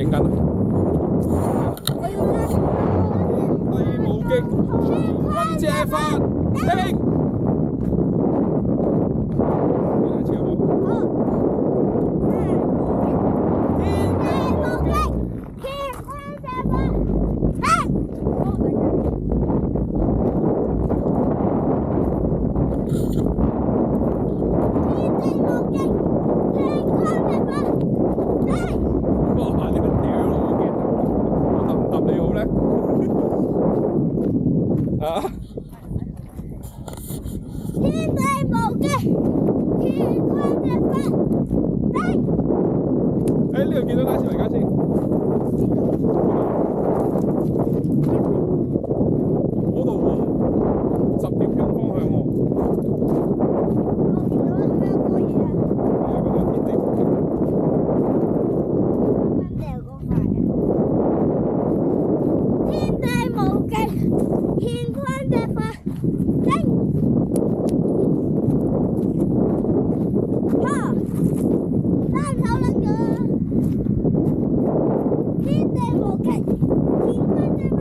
影緊啊！天地無極，君借法聽。啊！天地無極，乾坤一發。誒，呢度見到拉斯維加斯。嗰度喎，10點鐘方向喎。我見到有個嘢啊！係啊，嗰度天地無極。掉嗰塊天地無極，乾坤一發。單手拎咗。天地無極，乾坤一發。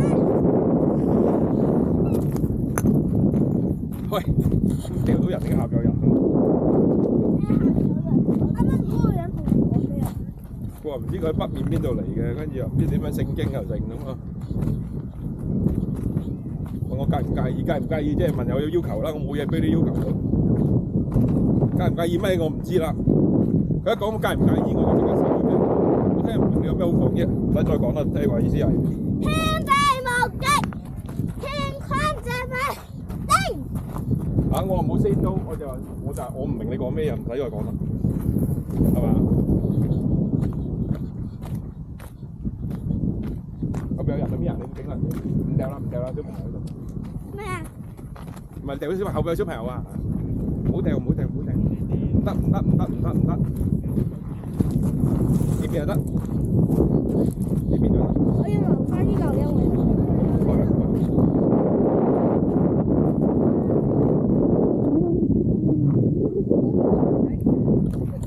喂，掉到人定下邊有人啊？啱啱嗰個人同我講咩啊？佢話唔知佢喺北面邊度嚟嘅，跟住又唔知點樣聖經又成咁啊！我介唔介意？介唔介意即係問有要求啦，我冇嘢俾你要求到。介唔介意咩？我唔知啦。佢一講介唔介意，我就即刻收嘅。我聽唔明你有咩好講啫，唔使再講啦。聽話意思係天地無極，乾坤一發。啊！我話冇 say no，我唔明你講咩，又唔使再講啦，係嘛？後邊有人，邊人你唔整啦，唔掉啦，小朋友喺度。咩啊？唔係掉啲小朋友，後邊有小朋友啊！唔好掉，唔得！呢邊又得，呢邊就得。我要留翻呢嚿因為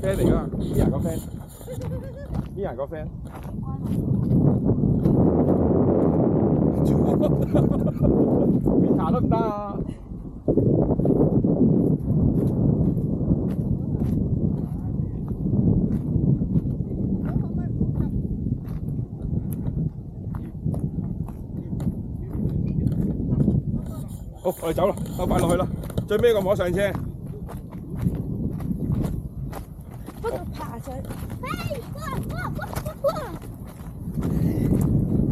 friend 嚟㗎，邊人個 friend？邊人個 friend？邊查得唔得啊？好，我哋走啦，快落去啦！最尾個摸上車。不過爬上，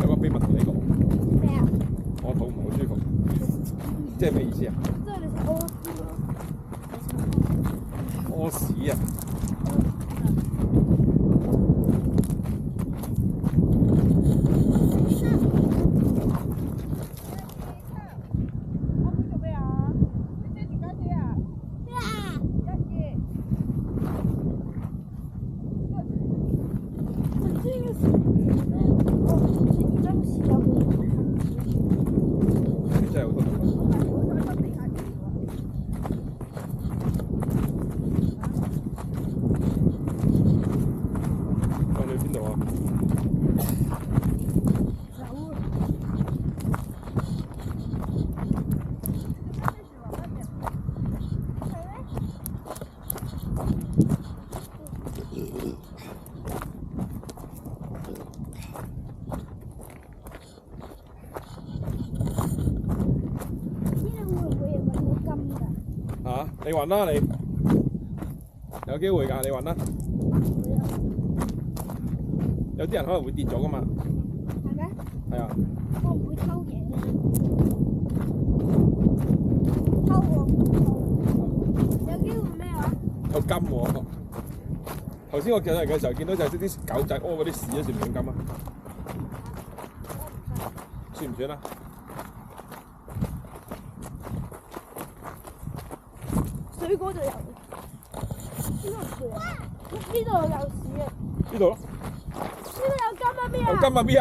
有個秘密同你講。咩啊？我肚唔好舒服，即係咩意思啊？即係你食屙屎咯。屙屎啊！真係好多。去邊度啊？你揾啦你，有機會㗎，你揾啦。有啲人可能會跌咗㗎嘛。係咩？係啊。我唔會偷嘢嘅。偷喎。有機會咩話？有金喎。頭先我見嚟嘅時候，見到就係啲狗仔屙嗰啲屎啊，算唔算金啊？算唔算啊？水果就有，呢度有屎啊！呢度咯。呢度有金啊邊啊？有金啊邊啊？